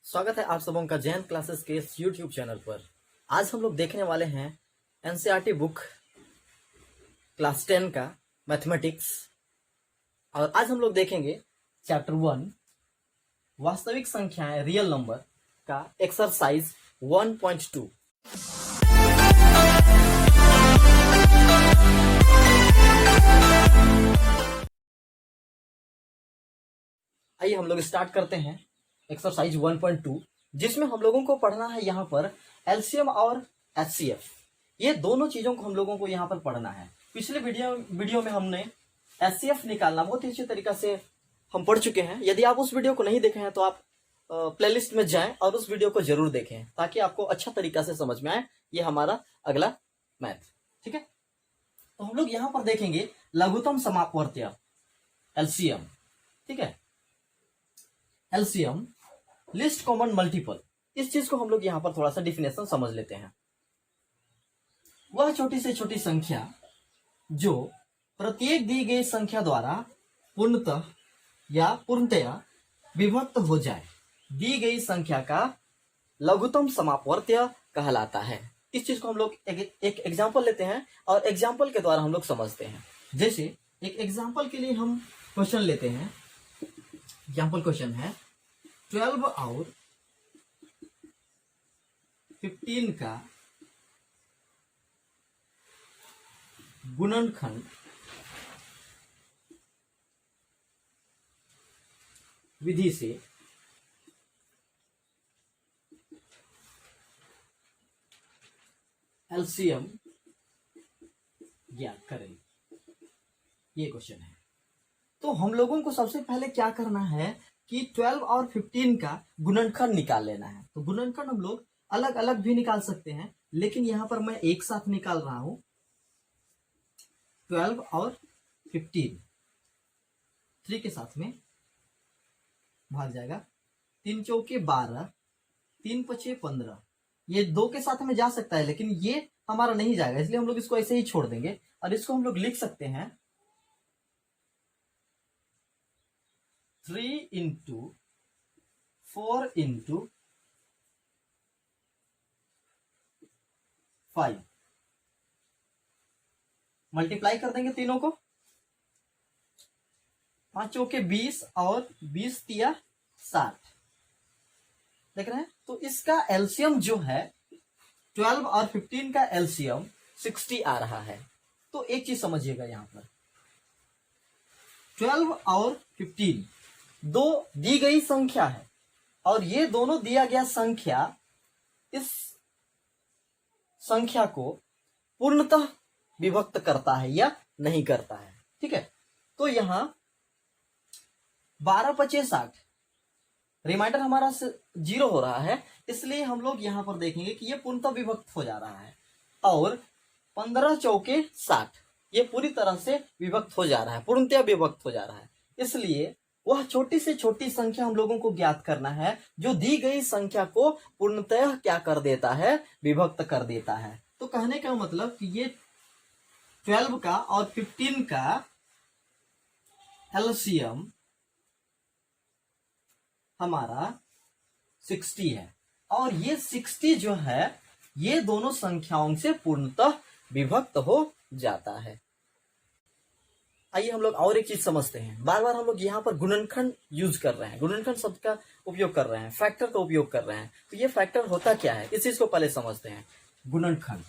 स्वागत है आप सबों का जैन क्लासेस के इस YouTube चैनल पर। आज हम लोग देखने वाले हैं एनसीईआरटी बुक क्लास 10 का मैथमेटिक्स। और आज हम लोग देखेंगे चैप्टर 1 वास्तविक संख्याएं रियल नंबर का एक्सरसाइज 1.2। आइए हम लोग स्टार्ट करते हैं एक्सरसाइज 1.2, जिसमें हम लोगों को पढ़ना है यहाँ पर एलसीएम और एचसीएफ। ये दोनों चीजों को हम लोगों को यहाँ पर पढ़ना है। पिछले वीडियो में हमने एचसीएफ निकालना बहुत ही अच्छे तरीका से हम पढ़ चुके हैं। यदि आप उस वीडियो को नहीं देखे हैं तो आप प्लेलिस्ट में जाएं और उस वीडियो को जरूर देखें ताकि आपको अच्छा तरीका से समझ में आए। ये हमारा अगला मैथ, ठीक है। तो हम लोग यहाँ पर देखेंगे लघुत्तम समापवर्त्य एलसीएम, ठीक है। एलसीएम लिस्ट कॉमन मल्टीपल, इस चीज को हम लोग यहां पर थोड़ा सा डिफिनेशन समझ लेते हैं। वह छोटी से छोटी संख्या जो प्रत्येक दी गई संख्या द्वारा पूर्णतः या पूर्णतया विभक्त हो जाए, दी गई संख्या का लघुत्तम समापवर्त्य कहलाता है। इस चीज को हम लोग एक एग्जाम्पल लेते हैं और एग्जाम्पल के द्वारा हम लोग समझते हैं। जैसे एक एग्जाम्पल के लिए हम क्वेश्चन लेते हैं। एग्जाम्पल क्वेश्चन है 12 और 15 का गुणनखंड विधि से एलसीएम ज्ञात करें। ये क्वेश्चन है। तो हम लोगों को सबसे पहले क्या करना है कि 12 और 15 का गुणनखंड निकाल लेना है। तो गुणनखंड हम लोग अलग अलग भी निकाल सकते हैं, लेकिन यहां पर मैं एक साथ निकाल रहा हूं। 12 और 15 3 के साथ में भाग जाएगा। 3 चौके 12, 3 पचे 15। ये 2 के साथ में जा सकता है, लेकिन ये हमारा नहीं जाएगा, इसलिए हम लोग इसको ऐसे ही छोड़ देंगे। और इसको हम लोग लिख सकते हैं 3 इंटू 4 इंटू 5। मल्टीप्लाई कर देंगे तीनों को। 5 चौके 20 और 20 तिया 60। देख रहे हैं। तो इसका एलसीएम जो है 12 और 15 का एलसीएम 60 आ रहा है। तो एक चीज समझिएगा, यहां पर 12 और 15 दो दी गई संख्या है और ये दोनों दिया गया संख्या इस संख्या को पूर्णतः विभक्त करता है या नहीं करता है, ठीक है। तो यहां 12 पचे 60, रिमाइंडर हमारा 0 हो रहा है, इसलिए हम लोग यहां पर देखेंगे कि ये पूर्णतः विभक्त हो जा रहा है। और 15 चौके 60, ये पूरी तरह से विभक्त हो जा रहा है, पूर्णतः विभक्त हो जा रहा है। इसलिए वह छोटी से छोटी संख्या हम लोगों को ज्ञात करना है जो दी गई संख्या को पूर्णतः क्या कर देता है, विभक्त कर देता है। तो कहने का मतलब कि ये 12 का और 15 का एलसीएम हमारा 60 है और ये 60 जो है ये दोनों संख्याओं से पूर्णतः विभक्त हो जाता है। आइए हम लोग और एक चीज समझते हैं। बार बार हम लोग यहाँ पर गुणनखंड यूज कर रहे हैं, गुणनखंड शब्द का उपयोग कर रहे हैं, फैक्टर का उपयोग कर रहे हैं। तो ये फैक्टर होता क्या है, इस चीज को पहले समझते हैं। गुणनखंड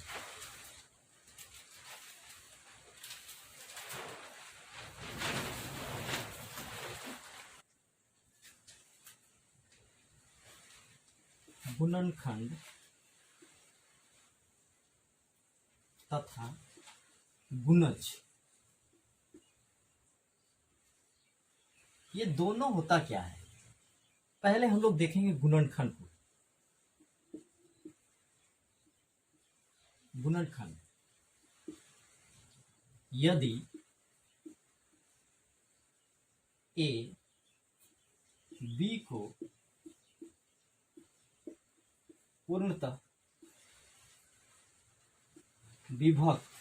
गुणनखंड तथा गुणज, ये दोनों होता क्या है। पहले हम लोग देखेंगे गुणनखंड को। गुणनखंड यदि ए बी को पूर्णतः विभक्त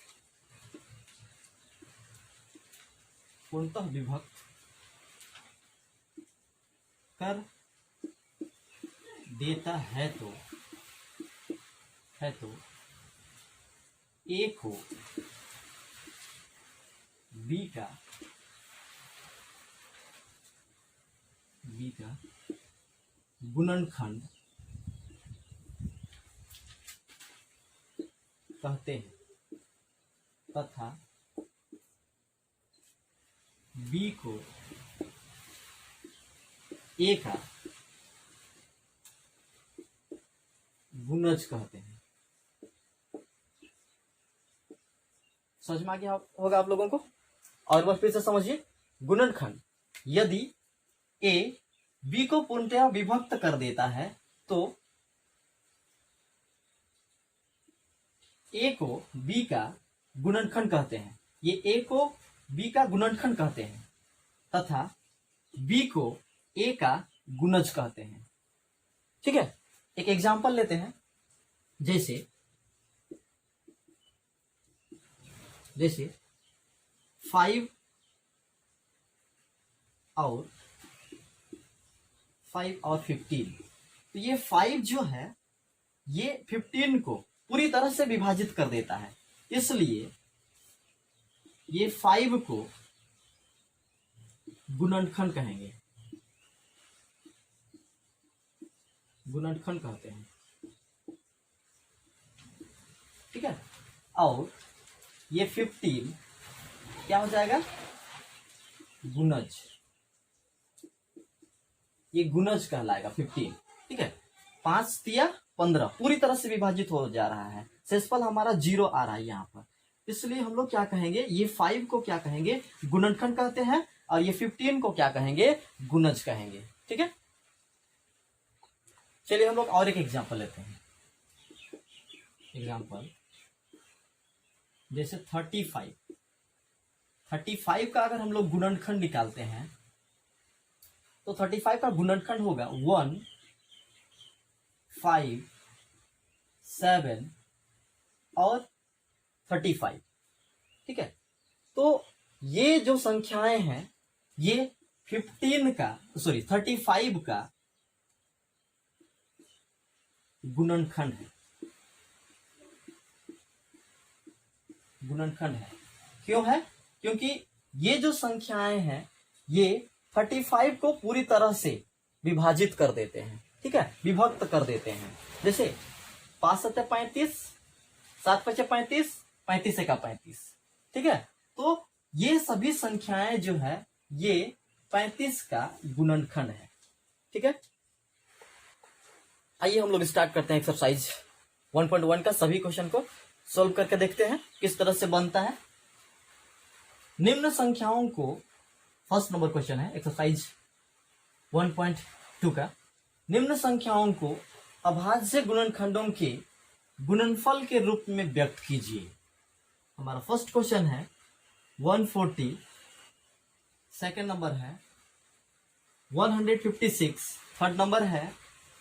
कर देता है तो ए को बी का गुणनखंड कहते हैं तथा बी को ए का गुणज कहते हैं। समझ में आ गया होगा आप लोगों को। और बस फिर से समझिए, गुणनखंड यदि ए बी को पूर्णतया विभक्त कर देता है तो ए को बी का गुणनखंड कहते हैं। ये ए को बी का गुणनखंड कहते हैं तथा बी को ए का गुणज कहते हैं। ठीक है, एक एग्जांपल लेते हैं। जैसे 5 और 15। तो ये 5 जो है ये 15 को पूरी तरह से विभाजित कर देता है, इसलिए ये 5 को गुणनखंड कहेंगे, गुणनखंड कहते हैं। ठीक है, और ये 15 क्या हो जाएगा, गुणज, ये गुणज कहलाएगा 15। ठीक है, 5 तिया 15 पूरी तरह से विभाजित हो जा रहा है, शेषफल हमारा 0 आ रहा है यहाँ पर, इसलिए हम लोग क्या कहेंगे, ये 5 को क्या कहेंगे, गुणनखंड कहते हैं, और ये 15 को क्या कहेंगे, गुणज कहेंगे। ठीक है, चलिए हम लोग और एक एग्जांपल लेते हैं। एग्जांपल जैसे 35 का अगर हम लोग गुणनखंड निकालते हैं तो 35 का गुणनखंड होगा 1, 5, 7 और 35। ठीक है, तो ये जो संख्याएं हैं ये 35 का गुणनखंड है, क्यों है, क्योंकि ये जो संख्याएं हैं ये 35 को पूरी तरह से विभाजित कर देते हैं। ठीक है, विभक्त कर देते हैं। जैसे 5 7 35, 7 5 35, 35 का 35। ठीक है, तो ये सभी संख्याएं जो है ये 35 का गुणनखंड है। ठीक है, आइए हम लोग स्टार्ट करते हैं एक्सरसाइज 1.1 का। सभी क्वेश्चन को सोल्व करके देखते हैं किस तरह से बनता है। निम्न संख्याओं को, फर्स्ट नंबर क्वेश्चन है एक्सरसाइज 1.2 का। निम्न संख्याओं को अभाज्य गुणनखंडों के गुणनफल के रूप में व्यक्त कीजिए। हमारा फर्स्ट क्वेश्चन है 140, सेकंड नंबर है 156, थर्ड नंबर है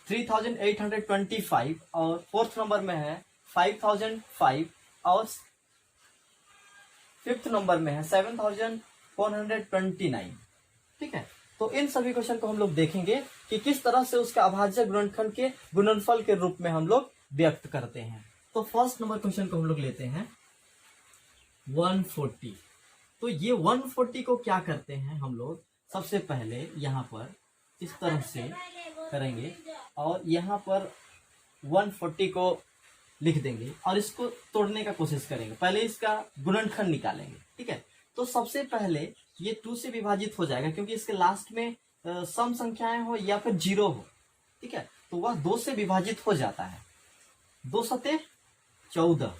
3825 और फोर्थ नंबर में है 5005 और फिफ्थ नंबर में है 7429। ठीक है, तो इन सभी क्वेश्चन को हम लोग देखेंगे कि किस तरह से उसका अभाज्य गुणनखंड के गुणनफल के रूप में हम लोग व्यक्त करते हैं। तो फर्स्ट नंबर क्वेश्चन को हम लोग लेते हैं 140। तो ये 140 को क्या करते हैं हम लोग, सबसे पहले यहाँ पर इस तरह से करेंगे और यहाँ पर 140 को लिख देंगे और इसको तोड़ने का कोशिश करेंगे। पहले इसका गुणनखंड निकालेंगे। ठीक है, तो सबसे पहले ये 2 से विभाजित हो जाएगा क्योंकि इसके लास्ट में सम संख्याएं हो या फिर 0 हो। ठीक है, तो वह 2 से विभाजित हो जाता है। 2 सते 14,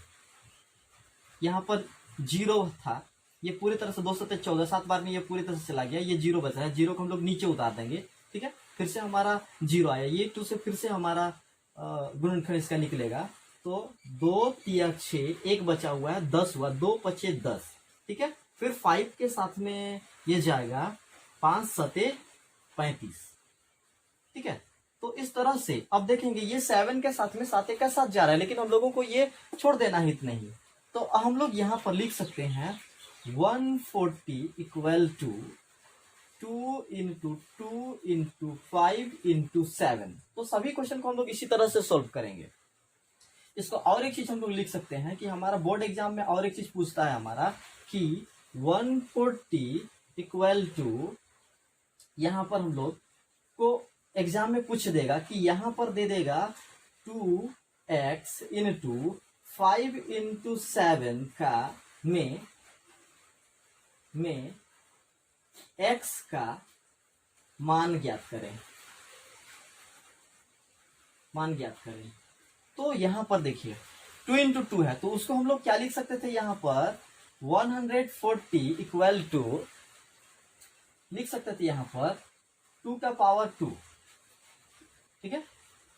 यहाँ पर 0 था, ये पूरी तरह से 2 सते 14, 7 बार में ये पूरी तरह से चला गया, ये 0 बचा है। 0 को हम लोग नीचे उतार देंगे। ठीक है, फिर से हमारा 0 आया, ये 2 से फिर से हमारा गुणनखंड इसका निकलेगा। तो 2 तिया 6, 1 बचा हुआ है, 10 हुआ, 2 पचे 10। ठीक है, फिर 5 के साथ में ये जाएगा 5 सते 35। ठीक है, तो इस तरह से अब देखेंगे ये 7 के साथ में 7 के साथ जा रहा है, लेकिन हम लोगों को ये छोड़ देना हित नहीं। तो हम लोग यहाँ पर लिख सकते हैं 140 इक्वल टू 2 × 2 × 5 × 7। तो सभी क्वेश्चन को हम लोग इसी तरह से सॉल्व करेंगे। इसको और एक चीज हम लोग लिख सकते हैं कि हमारा बोर्ड एग्जाम में और एक चीज पूछता है हमारा कि 140 इक्वल टू, यहां पर हम लोग को एग्जाम में पूछ देगा कि यहां पर दे देगा 2x × 5 × 7 का में x का मान ज्ञात करें, तो यहां पर देखिए 2 × 2 है, तो उसको हम लोग क्या लिख सकते थे, यहां पर 140 इक्वल टू लिख सकते थे यहां पर 2 का पावर 2, ठीक है,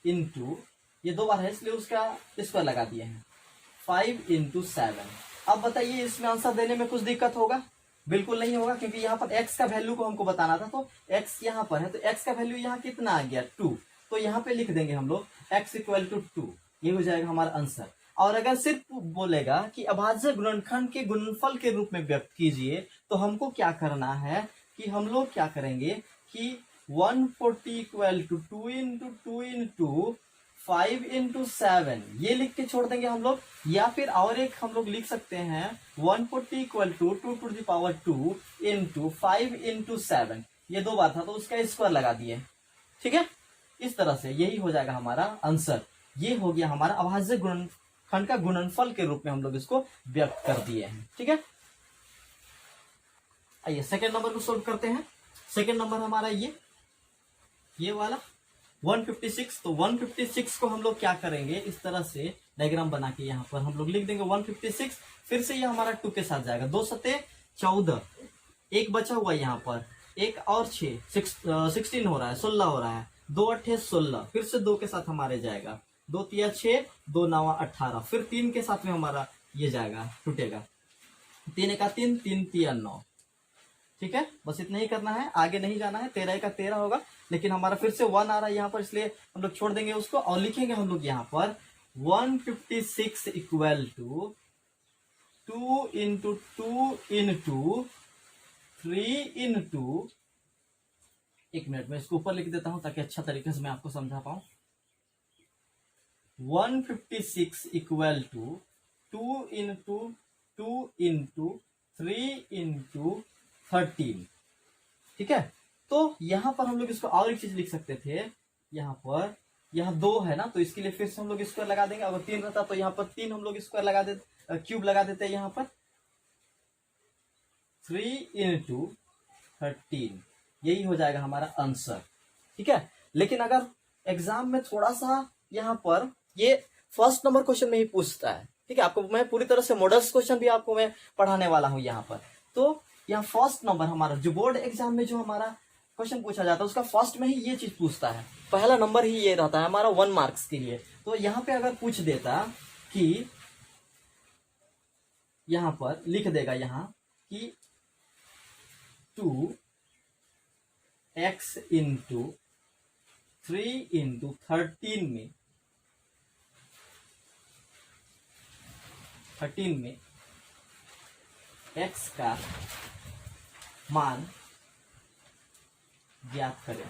इंटू ये 2 बार है इसलिए उसका स्क्वायर लगा दिए हैं 5 × 7। अब बताइए इसमें आंसर देने में कुछ दिक्कत होगा? बिल्कुल नहीं होगा, क्योंकि यहाँ पर x का वैल्यू को हमको बताना था, तो x यहाँ पर है, तो x का वैल्यू यहाँ कितना आ गया 2, तो यहाँ पे लिख देंगे हम लोग x इक्वल टू 2, ये हो जाएगा हमारा आंसर। और अगर सिर्फ बोलेगा कि अभाज्य गुणनखंड के गुणनफल के रूप में व्यक्त कीजिए, तो हमको क्या करना है कि हम लोग क्या करेंगे कि 140 इक्वल टू 2 × 2 × 5 × 7 ये लिख के छोड़ देंगे हम लोग, या फिर और एक हम लोग लिख सकते हैं 140 equal to 2 to the power 2 × 5 × 7, ये 2 बार था तो उसका स्क्वायर लगा दिए, ठीक है। इस तरह से यही हो जाएगा हमारा आंसर। ये हो गया हमारा अभाज्य गुणनखंड का गुणनफल के रूप में हम लोग इसको व्यक्त कर दिए हैं, ठीक है। आइए सेकेंड नंबर को सोल्व करते हैं। सेकेंड नंबर हमारा ये वाला 156, तो 156 को हम लोग क्या करेंगे, इस तरह से डायग्राम बना के यहाँ पर हम लोग लिख देंगे 156, फिर से ये हमारा 2 के साथ जाएगा, 2 सते 14, एक बचा हुआ यहाँ पर, एक और 16 हो रहा है, 16 हो रहा है, 2 8 16, फिर से 2 के साथ हमारे जाएगा, 2 3 6, 2 9 18, फिर 3 के साथ में हमारा ये जाएगा, टूटेगा, 3 1 3, 3 3 9, ठीक है। बस इतना ही करना है, आगे नहीं जाना है, 13 का 13 होगा, लेकिन हमारा फिर से 1 आ रहा है यहाँ पर, इसलिए हम लोग छोड़ देंगे उसको और लिखेंगे हम लोग यहाँ पर 156 इक्वल टू 2 × 2 × 3 × एक मिनट में इसको ऊपर लिख देता हूं ताकि अच्छा तरीके से मैं आपको समझा पाऊं। 156 इक्वल टू 2 × 2 × 3 × 13, ठीक है। तो यहां पर हम लोग इसको और एक चीज लिख सकते थे, यहाँ पर यहाँ 2 है ना, तो इसके लिए फिर से हम लोग स्क्वायर लगा देंगे, अगर 3 रहता तो यहाँ पर 3 हम लोग स्क्वायर लगा देते, क्यूब लगा देते हैं यहाँ पर 3 × 13, यही हो जाएगा हमारा आंसर, ठीक है। लेकिन अगर एग्जाम में थोड़ा सा यहाँ पर ये फर्स्ट नंबर क्वेश्चन में ही पूछता है, ठीक है, आपको मैं पूरी तरह से मॉडल्स क्वेश्चन भी आपको मैं पढ़ाने वाला हूँ यहाँ पर। तो यहाँ फर्स्ट नंबर हमारा जो बोर्ड एग्जाम में जो हमारा क्वेश्चन पूछा जाता है उसका फर्स्ट में ही ये चीज पूछता है, पहला नंबर ही ये रहता है हमारा 1 मार्क्स के लिए। तो यहाँ पे अगर पूछ देता कि यहाँ पर लिख देगा यहाँ कि 2x × 3 × 13 में x का मान ज्ञात करें,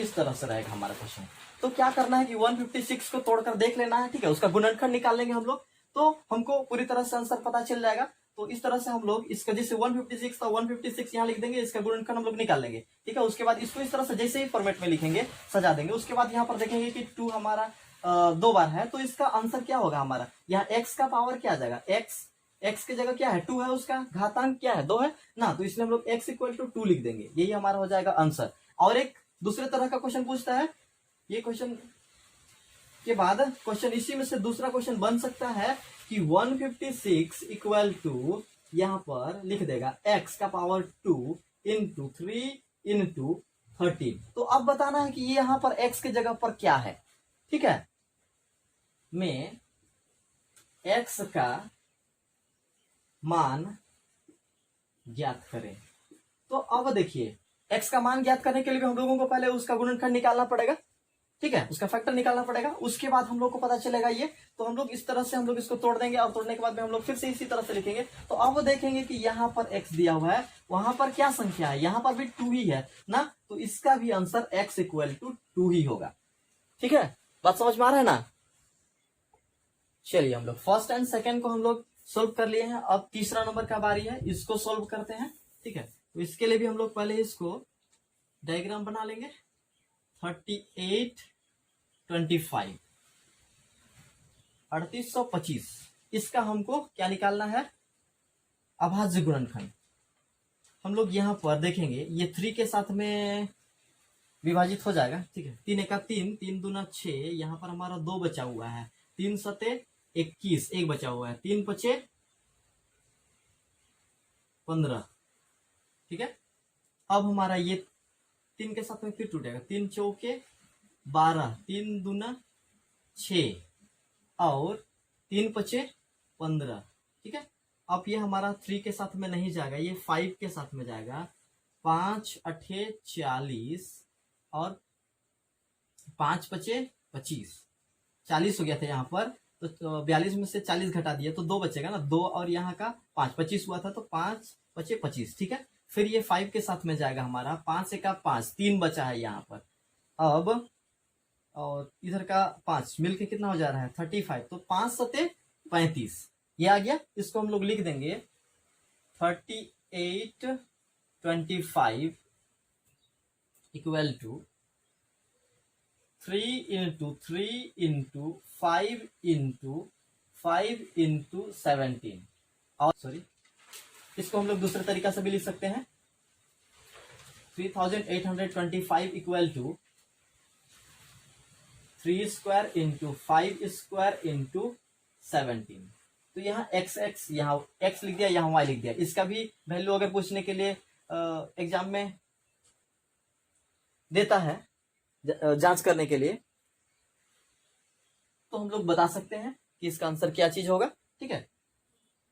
इस तरह से रहेगा हमारा क्वेश्चन। तो क्या करना है कि 156 को तोड़कर देख लेना है, ठीक है, उसका गुणनखंड निकाल लेंगे हम लोग, तो हमको पूरी तरह से आंसर पता चल जाएगा। तो इस तरह से हम लोग इसका जैसे 156 था 156 यहाँ लिख देंगे, इसका गुणनखंड हम लोग निकाल लेंगे, ठीक है। उसके बाद इसको इस तरह से जैसे ही फॉर्मेट में लिखेंगे सजा देंगे। उसके बाद यहाँ पर देखेंगे कि 2 हमारा 2 बार है, तो इसका आंसर क्या होगा हमारा, यहाँ x का पावर क्या आ जाएगा, x की जगह क्या है 2 है, उसका घातांक क्या है 2 है ना, तो इसलिए हम लोग x इक्वल टू 2 लिख देंगे, यही हमारा हो जाएगा आंसर। और एक दूसरे तरह का क्वेश्चन पूछता है, ये क्वेश्चन के बाद क्वेश्चन इसी में से दूसरा क्वेश्चन बन सकता है कि 156 इक्वल टू यहाँ पर लिख देगा x का पावर 2 × 3 × 13। तो अब बताना है कि ये यहाँ पर x की जगह पर क्या है, ठीक है, में x का मान ज्ञात करें। तो अब देखिए x का मान ज्ञात करने के लिए हम लोगों को पहले उसका गुणनखंड निकालना पड़ेगा, ठीक है, उसका फैक्टर निकालना पड़ेगा। उसके बाद हम लोग को पता चलेगा ये, तो हम लोग इस तरह से हम लोग इसको तोड़ देंगे, और तोड़ने के बाद में हम लोग फिर से इसी तरह से लिखेंगे। तो अब देखेंगे कि यहाँ पर x दिया हुआ है, वहां पर क्या संख्या है, यहाँ पर भी 2 ही है ना, तो इसका भी आंसर x इक्वल टू 2 ही होगा। ठीक है, बात समझ में आ रहा है ना। चलिए हम लोग फर्स्ट एंड सेकेंड को हम लोग सोल्व कर लिए हैं। अब तीसरा नंबर का बारी है, इसको सोल्व करते हैं। ठीक है, तो इसके लिए भी हम लोग पहले इसको डायग्राम बना लेंगे। 38 25 3825, इसका हमको क्या निकालना है, अभाज्य गुणनखंड। हम लोग यहाँ पर देखेंगे ये 3 के साथ में विभाजित हो जाएगा। ठीक है, 3 एका 3, 3 दूना 6, यहाँ पर हमारा 2 बचा हुआ है, 3 सते 21, 1 बचा हुआ है, 3 पचे 15। ठीक है, अब हमारा ये 3 के साथ में फिर टूटेगा, 3 चौके 12, 3 दूना 6 और 3 पचे 15। ठीक है, अब ये हमारा 3 के साथ में नहीं जाएगा, ये 5 के साथ में जाएगा। 5 अठे 40 और 5 पचे 25, 40 हो गया था यहाँ पर, तो 42 में से 40 घटा दिया तो 2 बचेगा ना, 2 और यहाँ का 5, 25 हुआ था, तो 5 पचे 25। ठीक है, फिर ये 5 के साथ में जाएगा हमारा, 5 एका 5, 3 बचा है यहाँ पर। अब और इधर का 5 मिलके कितना हो जा रहा है 35, तो 5 सते 35 ये आ गया। इसको हम लोग लिख देंगे 38 25 equal to 3 into 3 into 5 into 5 into 17। और सॉरी, इसको हम लोग दूसरे तरीका से भी लिख सकते हैं, 3825 equal to 3 square into 5 square into 17। तो यहाँ x यहाँ x लिख दिया, यहाँ y लिख दिया। इसका भी वैल्यू अगर पूछने के लिए एग्जाम में देता है जांच करने के लिए, तो हम लोग बता सकते हैं कि इसका आंसर क्या चीज होगा। ठीक है,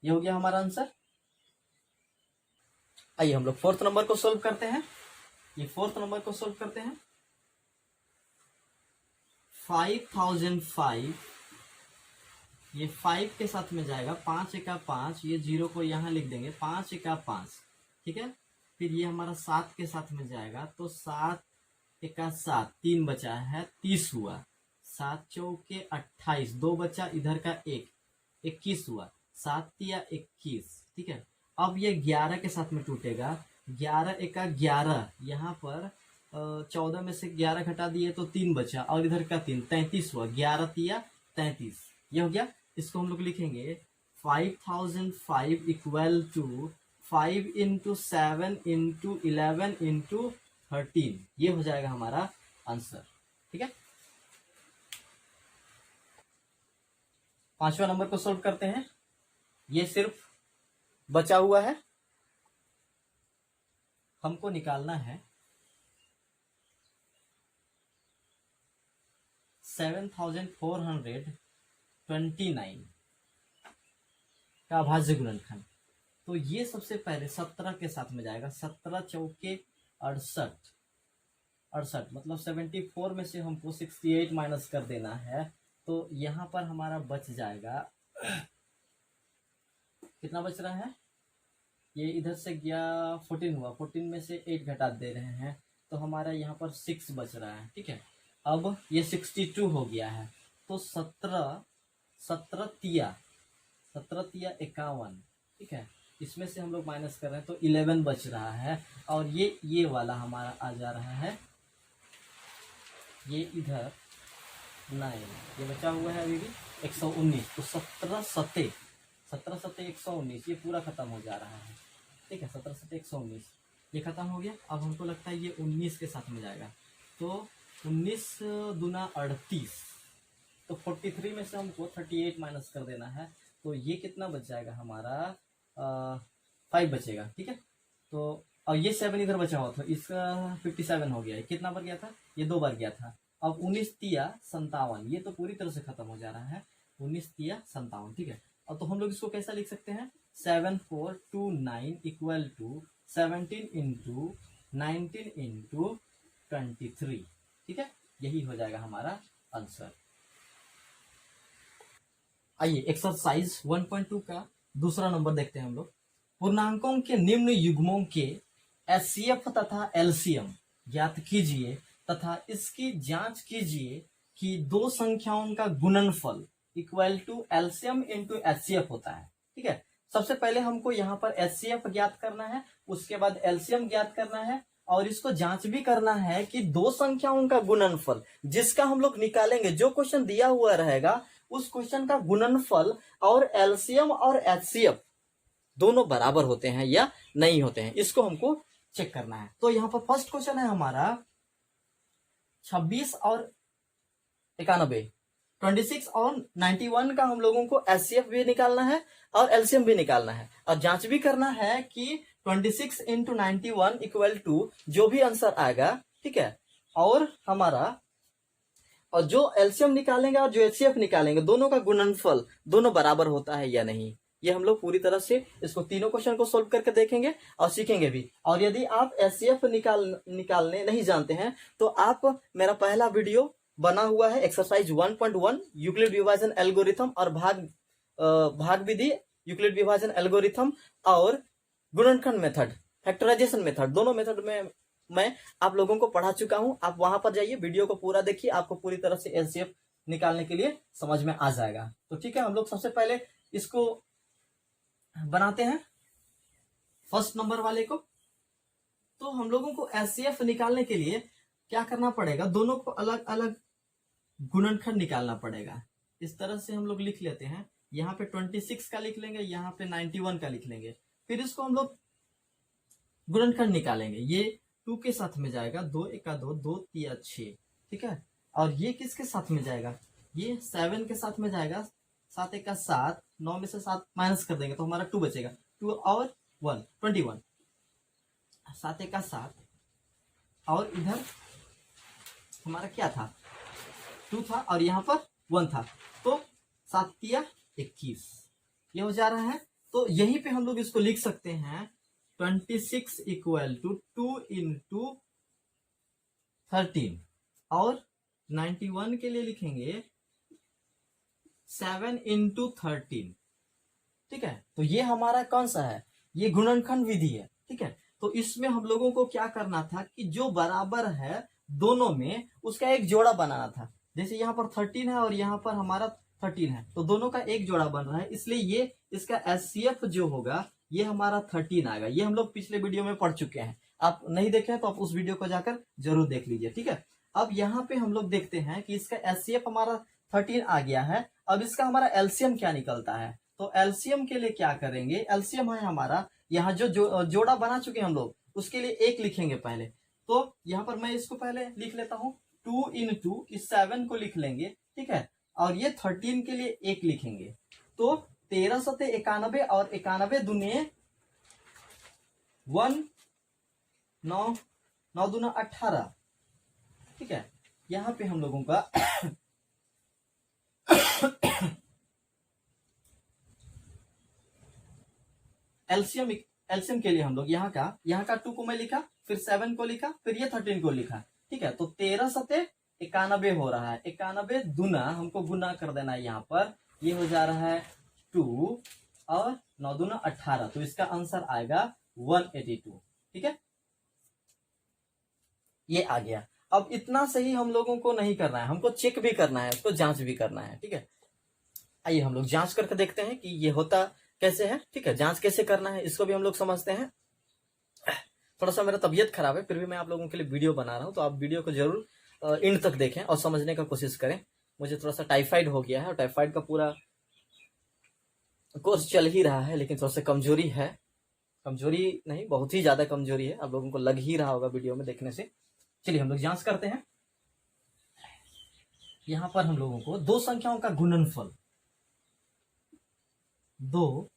ये हो गया हमारा आंसर। आइए हम लोग फोर्थ नंबर को सोल्व करते हैं। ये फोर्थ नंबर को सोल्व करते हैं। 5005, ये 5 के साथ में जाएगा, 5 एका 5, ये 0 को यहाँ लिख देंगे, 5 एका 5। ठीक है, फिर ये हमारा 7 के साथ में जाएगा, तो 7 एका 7, 3 बचा है, 30 हुआ, 7 चौके 28, 2 बचा, इधर का 1, 21 हुआ, 7 या 21। ठीक है, अब ये 11 के साथ में टूटेगा, 11 एका 11, यहाँ पर 14 में से 11 घटा दिए तो 3 बचा, और इधर का 3, 33 हुआ, 11 तिया 33, ये हो गया। इसको हम लोग लिखेंगे 5005 equal to 5 into 7 into 11 into 13, ये हो जाएगा हमारा आंसर। ठीक है, पांचवा नंबर को सोल्व करते हैं। ये सिर्फ बचा हुआ है, हमको निकालना है 7429 का अभाज्य गुणनखंड। तो ये सबसे पहले 17 के साथ में जाएगा, 17 चौके 68, मतलब 74 में से हमको 68 माइनस कर देना है, तो यहाँ पर हमारा बच जाएगा कितना बच रहा है, ये इधर से गया 14 हुआ, 14 में से 8 घटा दे रहे हैं, तो हमारा यहाँ पर 6 बच रहा है। ठीक है, अब ये 62 हो गया है, तो 17 तिया 51। ठीक है, इसमें से हम लोग माइनस कर रहे हैं, तो 11 बच रहा है, और ये वाला हमारा आ जा रहा है, ये इधर 9, ये बचा हुआ है अभी भी 119, तो 17 सते 119, ये पूरा खत्म हो जा रहा है। ठीक है, 17 सते 119 ये खत्म हो गया। अब हमको लगता है ये 19 के साथ में जाएगा, तो 19 दूना 38, तो 43 में से हमको 38 माइनस कर देना है, तो ये कितना बच जाएगा हमारा 5 बचेगा। ठीक है, तो और ये 7 इधर बचा हुआ था, इसका 57 हो गया, कितना बार गया था, ये 2 बार गया था। अब 19 तिया 57, ये तो पूरी तरह से खत्म हो जा रहा है, 19 तिया 57। ठीक है, अब तो हम लोग इसको कैसा लिख सकते हैं, 7429 इक्वल टू 17 इंटू 19 इंटू 23। ठीक है, यही हो जाएगा हमारा आंसर। आइए एक्सरसाइज 1.2 का दूसरा नंबर देखते हैं हम लोग। पूर्णांकों के निम्न युग्मों के एचसीएफ तथा एलसीएम ज्ञात कीजिए तथा इसकी जांच कीजिए कि दो संख्याओं का गुणनफल equal to LCM into HCF होता है। ठीक है, सबसे पहले हमको यहाँ पर एचसीएफ ज्ञात करना है, उसके बाद एलसीएम ज्ञात करना है और इसको जांच भी करना है कि दो संख्याओं का गुणनफल जिसका हम लोग निकालेंगे, जो क्वेश्चन दिया हुआ रहेगा उस क्वेश्चन का गुणनफल और एलसीएम और एचसीएफ दोनों बराबर होते हैं या नहीं होते हैं, इसको हमको चेक करना है। तो यहाँ पर फर्स्ट क्वेश्चन है हमारा 26 और 91, 26 और 91 का हम लोगों को एचसीएफ भी निकालना है और एलसीएम भी निकालना है और जांच भी करना है कि 26 इंटू 91 इक्वल टू जो भी आंसर आएगा, ठीक है, और हमारा और जो एलसीएम निकालेंगे और जो एचसीएफ निकालेंगे दोनों का गुणनफल दोनों बराबर होता है या नहीं, ये हम लोग पूरी तरह से इसको तीनों क्वेश्चन को सोल्व करके देखेंगे और सीखेंगे भी। और यदि आप एचसीएफ निकालने नहीं जानते हैं तो आप मेरा पहला वीडियो बना हुआ है एक्सरसाइज 1.1 यूक्लिड विभाजन एल्गोरिथम और भाग विधि यूक्लिड विभाजन एल्गोरिथम और गुणनखंड मेथड, फैक्टराइजेशन मेथड, दोनों मेथड में मैं आप लोगों को पढ़ा चुका हूं। आप वहां पर जाइए, वीडियो को पूरा देखिए, आपको पूरी तरह से एचसीएफ निकालने के लिए समझ में आ जाएगा। तो ठीक है, हम लोग सबसे पहले इसको बनाते हैं फर्स्ट नंबर वाले को। तो हम लोगों को एचसीएफ निकालने के लिए क्या करना पड़ेगा, दोनों को अलग अलग गुणनखंड निकालना पड़ेगा। इस तरह से हम लोग लिख लेते हैं, यहाँ पे 26 का लिख लेंगे, यहाँ पे 91 का लिख लेंगे, फिर इसको हम लोग गुणनखंड निकालेंगे। ये 2 के साथ में जाएगा, 2 एका 2, 2 3 6, ठीक है। और ये किसके साथ में जाएगा, ये 7 के साथ में जाएगा, 7 एका 7, 9 में से 7 माइनस कर देंगे तो हमारा 2 बचेगा, 2 और 1 21, 7 एका 7 और इधर हमारा क्या था, 2 था और यहाँ पर 1 था, तो 7 तिया 21 ये हो जा रहा है। तो यहीं पे हम लोग इसको लिख सकते हैं 26 इक्वल टू 2 इंटू 13 और 91 के लिए लिखेंगे 7 इंटू 13, ठीक है। तो ये हमारा कौन सा है, ये गुणनखंड विधि है, ठीक है। तो इसमें हम लोगों को क्या करना था कि जो बराबर है दोनों में उसका एक जोड़ा बनाना था। जैसे यहाँ पर 13 है और यहाँ पर हमारा 13 है, तो दोनों का एक जोड़ा बन रहा है, इसलिए ये इसका एचसीएफ जो होगा ये हमारा 13 आएगा। ये हम लोग पिछले वीडियो में पढ़ चुके हैं, आप नहीं देखे हैं तो आप उस वीडियो को जाकर जरूर देख लीजिए, ठीक है। अब यहाँ पे हम लोग देखते हैं कि इसका एचसीएफ हमारा 13 आ गया है। अब इसका हमारा एलसीएम क्या निकलता है, तो एलसीएम के लिए क्या करेंगे, एलसीएम है हमारा यहाँ जो जोड़ा बना चुके हैं हम लोग, उसके लिए एक लिखेंगे पहले। तो यहाँ पर मैं इसको पहले लिख लेता हूँ, 2 इंटू इस 7 को लिख लेंगे, ठीक है, और ये 13 के लिए एक लिखेंगे। तो 13 सते 91 और 91 दुनिये 1, 9 9 दूना 18, ठीक है। यहाँ पे हम लोगों का एलसीएम के लिए हम लोग यहाँ का 2 को मैं लिखा, फिर 7 को लिखा, फिर ये 13 को लिखा, ठीक है। तो 13 सते 91 हो रहा है, 91 दुना हमको गुना कर देना है, यहाँ पर ये हो जा रहा है 2 और 9 दूना 18, तो इसका आंसर आएगा 182, ठीक है, ये आ गया। अब इतना सही हम लोगों को नहीं करना है, हमको चेक भी करना है, उसको जांच भी करना है, ठीक है। आइए हम लोग जांच करके देखते हैं कि ये होता कैसे है, ठीक है। जांच कैसे करना है इसको भी हम लोग समझते हैं। थोड़ा सा मेरा तबीयत खराब है, फिर भी मैं आप लोगों के लिए वीडियो बना रहा हूं, तो आप वीडियो को जरूर एंड तक देखें और समझने का कोशिश करें। मुझे थोड़ा सा टाइफाइड हो गया है और टाइफाइड का पूरा कोर्स चल ही रहा है, लेकिन थोड़ा सा कमजोरी है, कमजोरी नहीं बहुत ही ज्यादा कमजोरी है, आप लोगों को लग ही रहा होगा वीडियो में देखने से। चलिए हम लोग जांच करते हैं। यहां पर हम लोगों को दो संख्याओं का गुणनफल, दो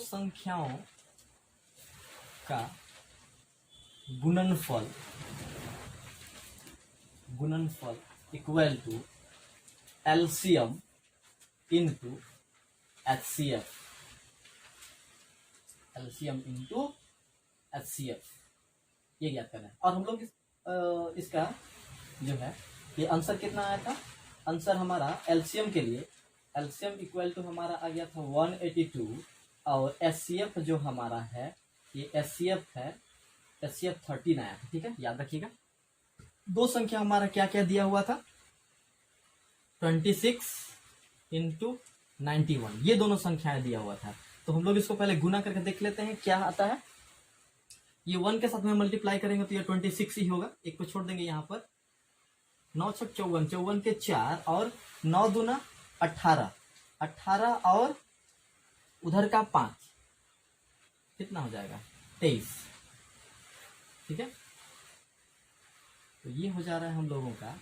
संख्याओं का गुणनफल equal to LCM into HCF, LCM into HCF, ये ज्ञात करना है। और हम लोग इसका जो है ये आंसर कितना आया था, आंसर हमारा एलसीएम के लिए, एलसीएम इक्वल टू हमारा आ गया था 182 और एचसीएफ जो हमारा है ये एचसीएफ है, एचसीएफ 13 आया था। ठीक है, याद रखिएगा। दो संख्या हमारा क्या क्या दिया हुआ था, 26 इंटू 91, ये दोनों संख्याएं दिया हुआ था। तो हम लोग इसको पहले गुना करके देख लेते हैं क्या आता है। ये 1 के साथ में मल्टीप्लाई करेंगे तो ये 26 ही होगा, एक को छोड़ देंगे यहाँ पर। 9 छक 54, 54 के 4 और 9 दूना 18, 18 और उधर का 5, कितना हो जाएगा 23। ठीक है, तो ये हो जा रहा है हम लोगों का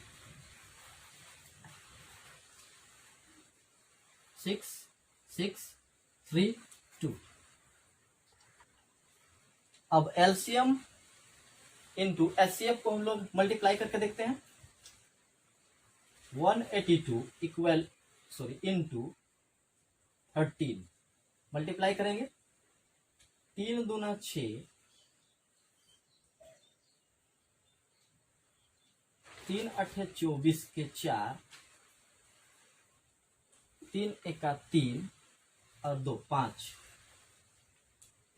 6 6 3 2। अब एलसीएम इंटू एचसीएफ को हम लोग मल्टीप्लाई करके देखते हैं। 182 इक्वल इंटू 13 मल्टीप्लाई करेंगे, 3 दूना 6, 3 अठे 24 के 4, 3 एका 3 और 2 5।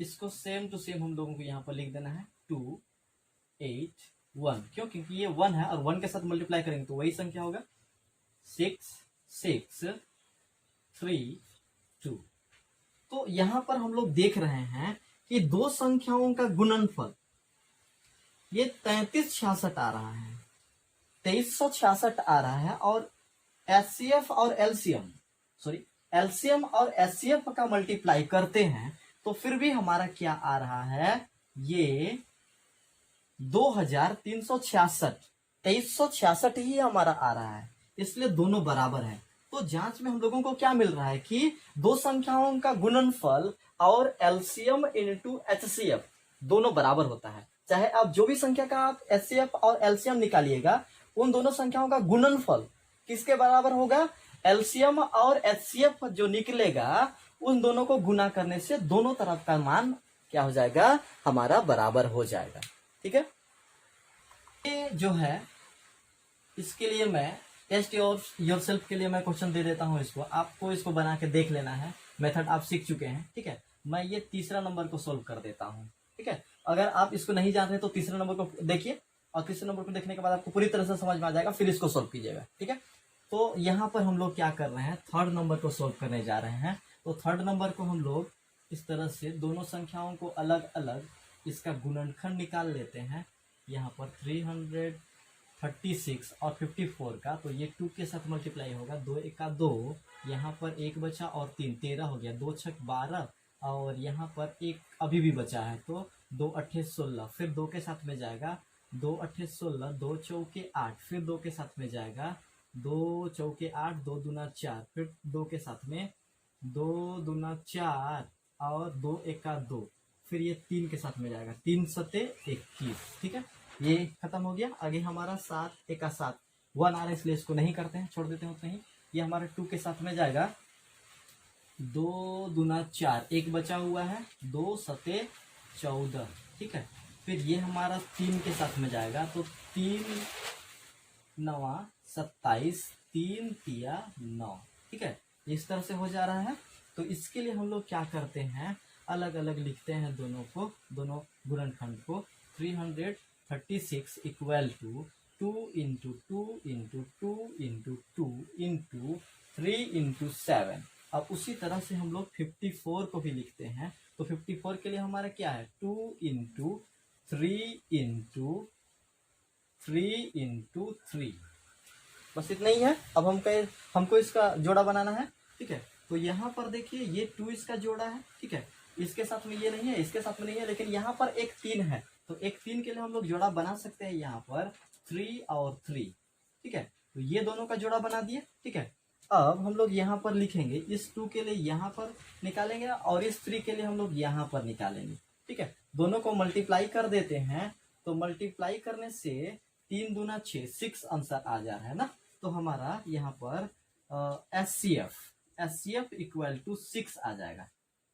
इसको सेम टू सेम हम लोगों को यहाँ पर लिख देना है 2 8 1, क्यों, क्योंकि ये 1 है और 1 के साथ मल्टीप्लाई करेंगे तो वही संख्या होगा 6 6 3 2। तो यहां पर हम लोग देख रहे हैं कि दो संख्याओं का गुणनफल ये 3366 आ रहा है, 2366 आ रहा है। और एचसीएफ और एलसीएम और एचसीएफ का मल्टीप्लाई करते हैं तो फिर भी हमारा क्या आ रहा है, ये 2366, 2366 ही हमारा आ रहा है, इसलिए दोनों बराबर है। तो जांच में हम लोगों को क्या मिल रहा है कि दो संख्याओं का गुणनफल और एलसीएम इनटू एचसीएफ दोनों बराबर होता है। चाहे आप जो भी संख्या का आप एचसीएफ और एलसीएम निकालिएगा, उन दोनों संख्याओं का गुणनफल किसके बराबर होगा, एलसीएम और एचसीएफ जो निकलेगा उन दोनों को गुना करने से दोनों तरफ का मान क्या हो जाएगा, हमारा बराबर हो जाएगा। ठीक है, ये जो है इसके लिए मैं टेस्ट योरसेल्फ के लिए मैं क्वेश्चन दे देता हूं, इसको आपको इसको बना के देख लेना है। मेथड आप सीख चुके हैं। ठीक है, मैं ये तीसरा नंबर को सोल्व कर देता हूं। ठीक है, अगर आप इसको नहीं जान रहे तो तीसरे नंबर को देखिए और तीसरे नंबर को देखने के बाद आपको पूरी तरह से समझ में आ जाएगा, फिर इसको सोल्व कीजिएगा। ठीक है, तो यहाँ पर हम लोग क्या कर रहे हैं, थर्ड नंबर को सोल्व करने जा रहे हैं। तो थर्ड नंबर को हम लोग इस तरह से दोनों संख्याओं को अलग अलग इसका गुणनखंड निकाल लेते हैं। यहाँ पर 336 और 54 का, तो ये 2 के साथ मल्टीप्लाई होगा, 2 एका 2, यहाँ पर 1 बचा और 3 13 हो गया, 2 छक 12 और यहाँ पर 1 अभी भी बचा है, तो 2 अट्ठे 16, फिर 2 के साथ में जाएगा 2 अट्ठे 16, 2 चौके 8, फिर 2 के साथ में जाएगा 2 चौके 8, 2 दूना 4, फिर 2 के साथ में 2 दूना 4 और 2 एका 2, फिर ये 3 के साथ में जाएगा 3 सते 21। ठीक है, ये खत्म हो गया। आगे हमारा 7 एका 7, 1 आ रहा है इसलिए इसको नहीं करते हैं, छोड़ देते हैं उतना ही। ये हमारा 2 के साथ में जाएगा 2 दूना 4, 1 बचा हुआ है, 2 सते 14। ठीक है, फिर ये हमारा 3 के साथ में जाएगा, तो 3 9 27, 3 तिया 9। ठीक है, इस तरह से हो जा रहा है। तो इसके लिए हम लोग क्या करते हैं, अलग अलग लिखते हैं दोनों को, दोनों गुणनखंड को। 336 equal to 2 into 2 into 2 into 2 into 3 into 7। अब उसी तरह से हम लोग 54 को भी लिखते हैं। तो 54 के लिए हमारा क्या है, 2 इंटू 3 इंटू 3 इंटू 3, बस इतना ही है। अब हमको इसका जोड़ा बनाना है। ठीक है, तो यहाँ पर देखिए ये 2 इसका जोड़ा है। ठीक है, इसके साथ में ये नहीं है, इसके साथ में नहीं है, लेकिन यहाँ पर एक 3 है, तो एक 3 के लिए हम लोग जोड़ा बना सकते हैं यहाँ पर 3 और 3। ठीक है, तो ये दोनों का जोड़ा बना दिए। ठीक है, अब हम लोग यहाँ पर लिखेंगे, इस 2 के लिए यहाँ पर निकालेंगे और इस 3 के लिए हम लोग यहाँ पर निकालेंगे। ठीक है, दोनों को मल्टीप्लाई कर देते हैं, तो मल्टीप्लाई करने से 3 दूना 6, 6 आंसर आ जा रहा है ना। तो हमारा यहाँ पर एचसीएफ इक्वल टू 6 आ जाएगा।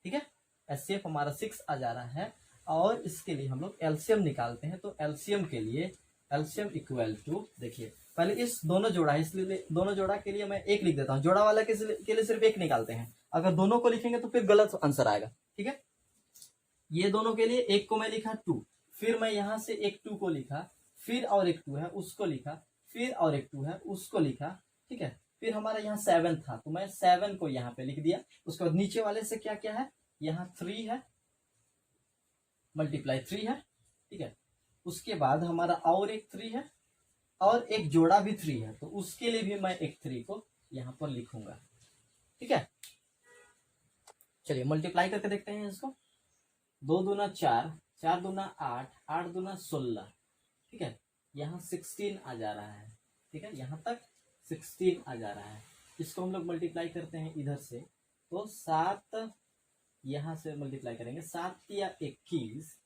ठीक है, एचसीएफ हमारा 6 आ जा रहा है। और इसके लिए हम लोग एलसीएम निकालते हैं। तो एलसीएम के लिए एलसीएम इक्वल टू, देखिए पहले इस दोनों जोड़ा है, इसलिए दोनों जोड़ा के लिए मैं एक लिख देता हूँ। जोड़ा वाला के लिए सिर्फ एक निकालते हैं, अगर दोनों को लिखेंगे तो फिर गलत आंसर आएगा। ठीक है, ये दोनों के लिए एक को मैं लिखा 2, फिर मैं यहां से एक 2 को लिखा, फिर और एक 2 है उसको लिखा, फिर और एक 2 है उसको लिखा। ठीक है, फिर हमारा यहाँ 7 था तो मैं 7 को यहाँ पे लिख दिया। उसके बाद नीचे वाले से क्या क्या है, यहाँ 3 है, मल्टीप्लाई 3 है। ठीक है, उसके बाद हमारा और एक 3 है और एक जोड़ा भी 3 है, तो उसके लिए भी मैं एक 3 को यहाँ पर लिखूंगा। ठीक है, चलिए मल्टीप्लाई करके देखते हैं इसको। 2 दूना 4, 4 दूना 8, 8 दूना 16। ठीक है, यहाँ 16 आ जा रहा है। ठीक है, यहाँ तक 16 आ जा रहा है। इसको हम लोग मल्टीप्लाई करते हैं इधर से, तो 7 यहाँ से मल्टीप्लाई करेंगे, 7 तिया 21,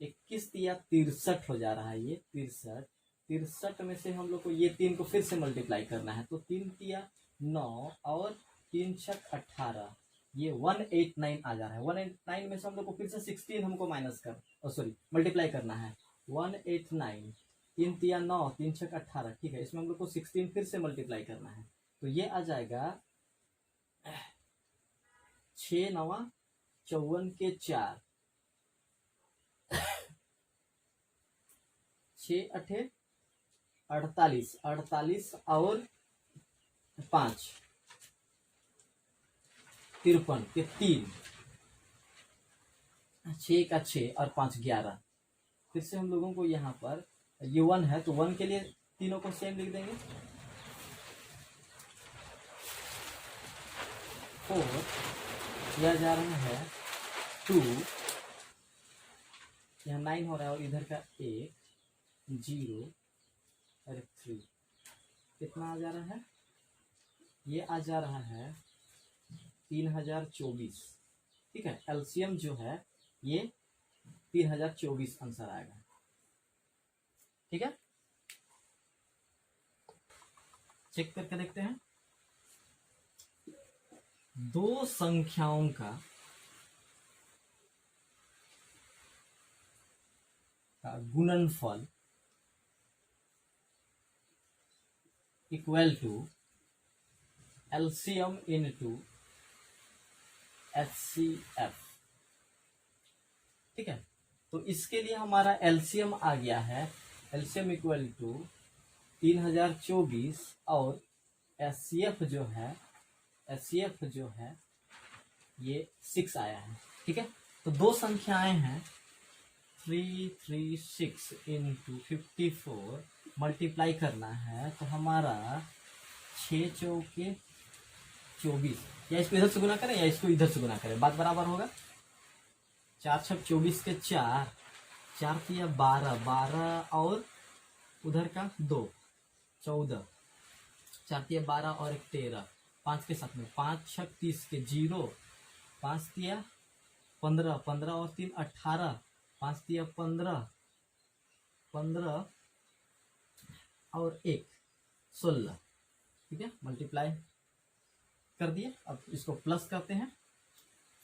21 तिया 63 हो जा रहा है। ये 63, 63 में से हम लोग को ये 3 को फिर से मल्टीप्लाई करना है, तो 3 तिया 9 और 3 छक 18, ये 189 आ जा रहा है। 189 में से हम लोग को फिर से 16 हमको माइनस कर सॉरी मल्टीप्लाई करना है। 189, 3 तिया 9, 3 छक 18। ठीक है, इसमें हम लोग को 16 फिर से मल्टीप्लाई करना है, तो ये आ जाएगा 6 9 54 के 4, 6 8 48, 48 और 5 53 के 3, 6 का 6 और 5 11। फिर से हम लोगों को यहाँ पर ये 1 है तो 1 के लिए तीनों को सेम लिख देंगे। 4 यह जा रहा है 2, यहाँ 9 हो रहा है और इधर का 1 0 और 3, कितना आ जा रहा है, ये आ जा रहा है 3024। ठीक है, एलसीएम जो है ये 3024 आंसर आएगा। ठीक है, चेक करके देखते हैं। दो संख्याओं का गुणनफल equal to LCM into HCF. ठीक है, तो इसके लिए हमारा एलसीएम आ गया है, एलसीएम इक्वल टू 3024 और एचसीएफ जो है, एचसीएफ जो है ये 6 आया है। ठीक है, तो दो संख्याएं हैं 336 इंटू 54 मल्टीप्लाई करना है, तो हमारा 6 चौके 24, या इसको इधर से गुना करें या इसको इधर से गुना करें, बात बराबर होगा। 4 छक 24 के 4, 4 तिया 12, 12 और उधर का 2 14, 4 तिया 12 और 1 13, 5 के साथ में 5 छक 30 के 0, 5 तिया 15, 15 और 3 18, 5 तिया 15, 15 और 1 16। ठीक है, मल्टीप्लाई कर दिए। अब इसको प्लस करते हैं,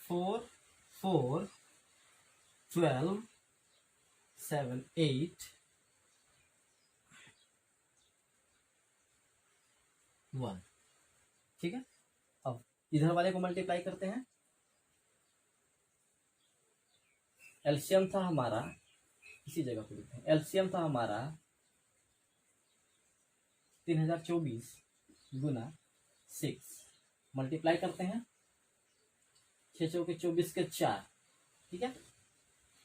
4 4 12 7 8 1। ठीक है, अब इधर वाले को मल्टीप्लाई करते हैं। एलसीएम था हमारा, इसी जगह पे लिखते हैं, एलसीएम था हमारा 3024 गुना 6, मल्टीप्लाई करते हैं 6 चौके 24 के 4। ठीक है,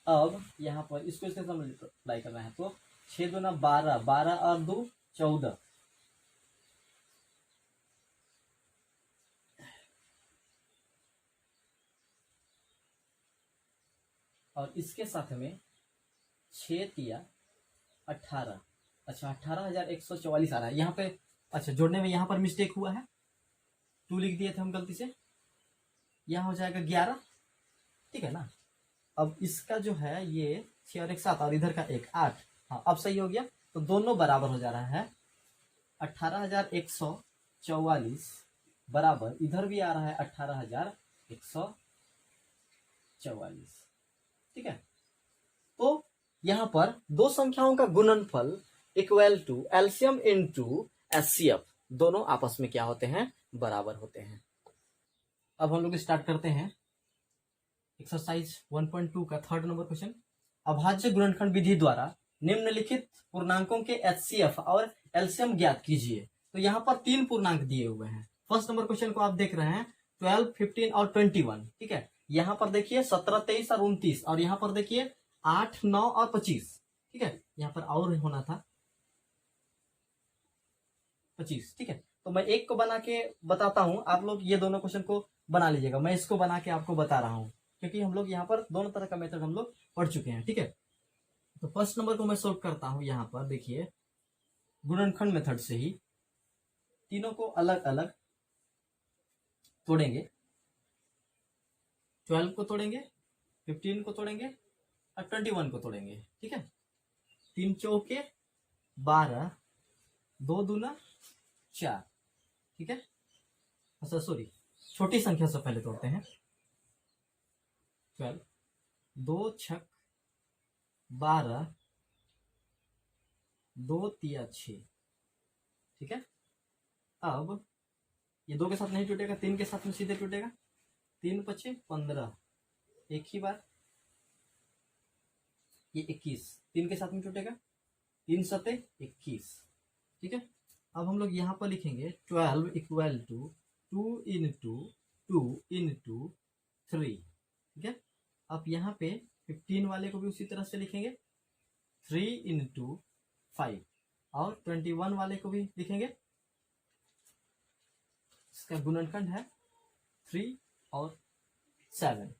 अब यहाँ पर इसको इसके साथ मल्टीप्लाई करना है, तो 6 दूना 12, 12 और 2 14, और इसके साथ में 6 तिया 18। अच्छा, 18,144 आ रहा है यहाँ पे। अच्छा, जोड़ने में यहाँ पर मिस्टेक हुआ है, 2 लिख दिए थे हम गलती से, यहाँ हो जाएगा 11। ठीक है ना, अब इसका जो है ये 6 और 1 7 और इधर का 1 8। हाँ, अब सही हो गया, तो दोनों बराबर हो जा रहा है। 18,144 बराबर इधर भी आ रहा है 18,144। ठीक है, तो यहाँ पर दो संख्याओं का गुणनफल equal to LCM into HCF, दोनों आपस में क्या होते हैं, बराबर होते हैं। अब हम लोग स्टार्ट करते हैं एक्सरसाइज 1.2 का थर्ड नंबर क्वेश्चन। अभाज्य गुणनखंड विधि द्वारा निम्नलिखित पूर्णांकों के एचसीएफ और एलसीएम ज्ञात कीजिए। तो यहाँ पर 3 पूर्णांक दिए हुए हैं। फर्स्ट नंबर क्वेश्चन को आप देख रहे हैं 12, 15 और 21, ठीक है। यहाँ पर देखिए 17, 23 और 29, और यहाँ पर देखिए 8, 9 और 25, ठीक है। यहाँ पर और होना था 25, ठीक है। तो मैं एक को बना के बताता हूं, आप लोग ये दोनों क्वेश्चन को बना लीजिएगा। मैं इसको बना के आपको बता रहा हूं क्योंकि हम लोग यहाँ पर दोनों तरह का मेथड हम लोग पढ़ चुके हैं, ठीक है। तो फर्स्ट नंबर को मैं सोल्व करता हूं। यहाँ पर देखिए गुणनखंड मेथड से ही तीनों को अलग अलग तोड़ेंगे। 12 को तोड़ेंगे, 15 को तोड़ेंगे और 21 को तोड़ेंगे, ठीक है। 3 चौके 12, 2 दूना 4, ठीक है। अच्छा सॉरी, छोटी संख्या से पहले तोड़ते हैं। 12, 2 छक 12, 2 तिया 6, ठीक है। अब ये 2 के साथ नहीं टूटेगा, 3 के साथ में सीधे टूटेगा। 3 पचे 15, एक ही बार। ये 21 3 के साथ में टूटेगा, 3 सते 21, ठीक है। अब हम लोग यहाँ पर लिखेंगे 12 इक्वल टू 2 इंटू 2 इंटू 3, ठीक है। अब यहाँ पे 15 वाले को भी उसी तरह से लिखेंगे 3 इंटू 5, और 21 वाले को भी लिखेंगे, इसका गुणनखंड है 3 और 7।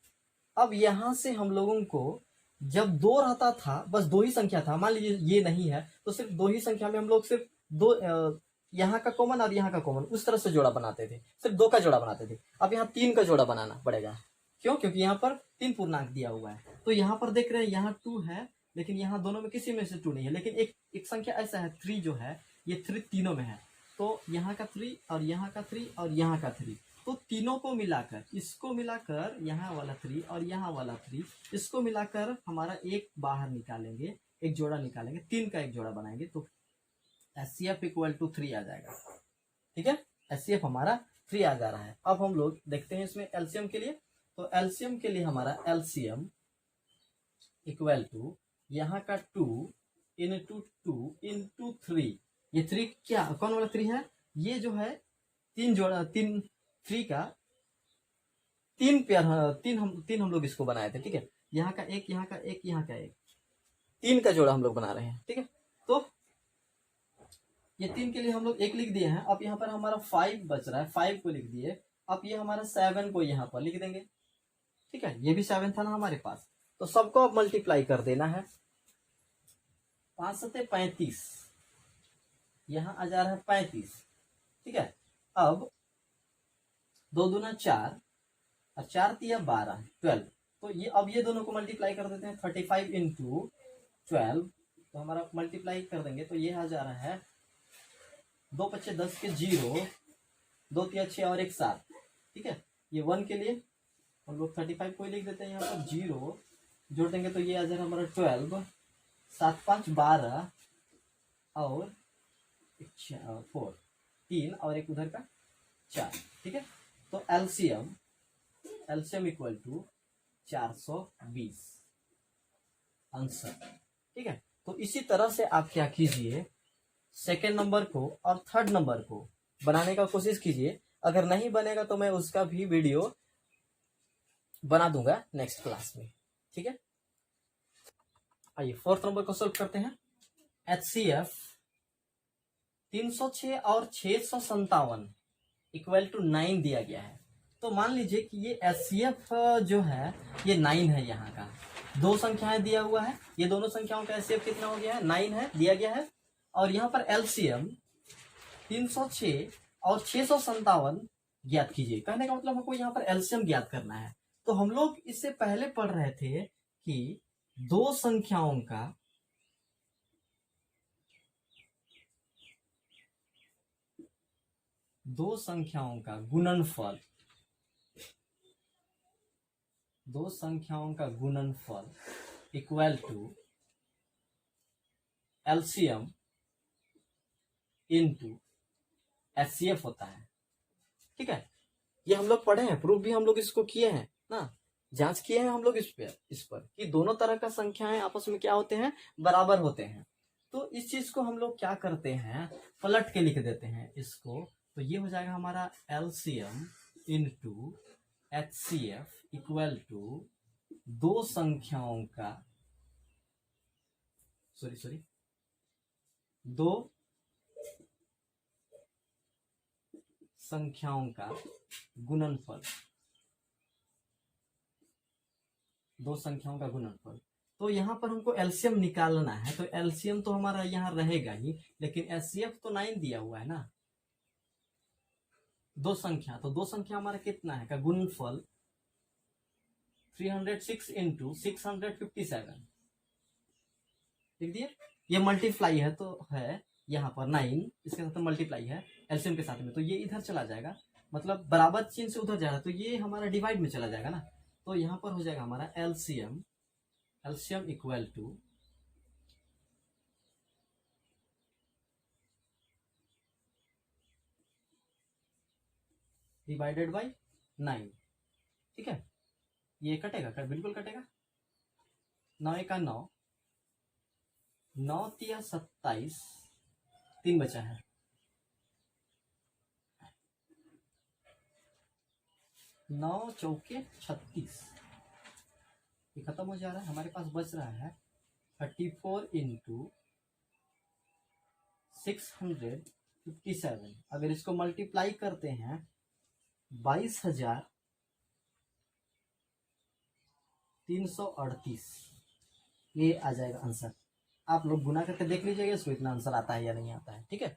अब यहां से हम लोगों को जब 2 रहता था, बस 2 ही संख्या था, मान लीजिए ये नहीं है तो सिर्फ 2 ही संख्या में हम लोग सिर्फ 2 यहाँ का कॉमन और यहाँ का कॉमन उस तरह से जोड़ा बनाते थे, सिर्फ 2 का जोड़ा बनाते थे। अब यहाँ 3 का जोड़ा बनाना पड़ेगा। क्यों? क्योंकि यहाँ पर 3 पूर्णांक दिया हुआ है। तो यहाँ पर देख रहे हैं यहाँ 2 है, लेकिन यहाँ दोनों में किसी में से 2 नहीं है, लेकिन एक संख्या ऐसा है 3 जो है, ये 3 तीनों में है। तो यहाँ का 3 और यहाँ का 3 और यहाँ का 3, तो तीनों को मिलाकर, इसको मिलाकर यहाँ वाला 3 और यहाँ वाला 3, इसको मिलाकर हमारा एक बाहर निकालेंगे, एक जोड़ा निकालेंगे, 3 का एक जोड़ा बनाएंगे, तो एचसीएफ इक्वल टू 3 आ जाएगा, ठीक है। एचसीएफ हमारा 3 आ जा रहा है। अब हम लोग देखते हैं इसमें एलसीएम के लिए। तो एलसीएम के लिए हमारा एलसीएम इक्वल टू यहाँ का 2 इंटू 2 इंटू 3, ये 3 क्या, कौन वाला 3 है, ये जो है 3 जोड़ा, 3 का 3 पेयर, 3 हम लोग इसको बनाए थे, ठीक है। यहाँ का एक, यहाँ का एक, यहाँ का एक, 3 का जोड़ा हम लोग बना रहे हैं, ठीक है। तो ये 3 के लिए हम लोग 1 लिख दिए हैं। अब यहाँ पर हमारा 5 बच रहा है, 5 को लिख दिए। अब ये हमारा 7 को यहाँ पर लिख देंगे, ठीक है। ये भी 7 था ना हमारे पास, तो सबको अब मल्टीप्लाई कर देना है। 5 सते 35, यहाँ आ जा रहा है 35, ठीक है। अब 2 दूना 4 और 4 तिया 12, 12। तो ये अब ये दोनों को मल्टीप्लाई कर देते हैं, 35 इंटू 12, तो हमारा मल्टीप्लाई कर देंगे तो ये आ जा रहा है 2 पच्चे 10 के 0, 2 तिया 6 और 1 7, ठीक है। ये 1 के लिए हम लोग 35 को ही लिख देते हैं, यहाँ पर 0 जोड़ देंगे तो ये आ जाएगा हमारा 12, 7 5 12 और 4, 3 और एक उधर का 4, ठीक है। तो एलसीएम इक्वल टू 420 आंसर, ठीक है। तो इसी तरह से आप क्या कीजिए, सेकेंड नंबर को और थर्ड नंबर को बनाने का कोशिश कीजिए। अगर नहीं बनेगा तो मैं उसका भी वीडियो बना दूंगा नेक्स्ट क्लास में, ठीक है। आइए फोर्थ नंबर को सॉल्व करते हैं। एचसीएफ 306 और 657 इक्वल टू 9 दिया गया है। तो मान लीजिए कि ये एचसीएफ जो है ये 9 है, यहाँ का 2 संख्याएं दिया हुआ है, ये दोनों संख्याओं का एचसीएफ कितना हो गया है, 9 है, दिया गया है। और यहाँ पर एलसीएम 306 और 657 ज्ञात कीजिए। कहने का मतलब हमको यहाँ पर एलसीएम ज्ञात करना है। तो हम लोग इससे पहले पढ़ रहे थे कि दो संख्याओं का गुणनफल, दो संख्याओं का गुणनफल equal to LCM into HCF होता है। ठीक है, ये हम लोग पढ़े हैं, प्रूफ भी हम लोग इसको किए हैं ना, जांच किए हैं हम लोग इस पर कि दोनों तरह का संख्याएं आपस में क्या होते हैं, बराबर होते हैं। तो इस चीज को हम लोग क्या करते हैं, पलट के लिख देते हैं इसको। तो ये हो जाएगा हमारा LCM into HCF equal to दो संख्याओं का दो संख्याओं का गुणनफल, दो संख्याओं का गुणनफल। तो यहाँ पर हमको एलसीएम निकालना है, तो एलसीएम तो हमारा यहाँ रहेगा ही, लेकिन एचसीएफ तो 9 दिया हुआ है ना, दो संख्या, तो दो संख्या हमारा कितना है का गुणनफल 306 इंटू 657 लिख दिए। ये मल्टीप्लाई है तो है यहाँ पर 9 इसके साथ मल्टीप्लाई है एलसीएम के साथ में, तो ये इधर चला जाएगा, मतलब बराबर चिन्ह से उधर जाएगा, तो ये हमारा डिवाइड में चला जाएगा ना। तो यहाँ पर हो जाएगा हमारा LCM equal two divided by 9। ठीक है, ये कटेगा, बिल्कुल कटेगा, 9 का 9, 9 तिया 27, 3 बचा है, 9 चौके 36, ये खत्म हो जा रहा है, हमारे पास बच रहा है 34 इंटू 657। अगर इसको मल्टीप्लाई करते हैं 22,338, ये आ जाएगा आंसर। आप लोग गुना करके देख लीजिएगा इसको, इतना आंसर आता है या नहीं आता है। ठीक है,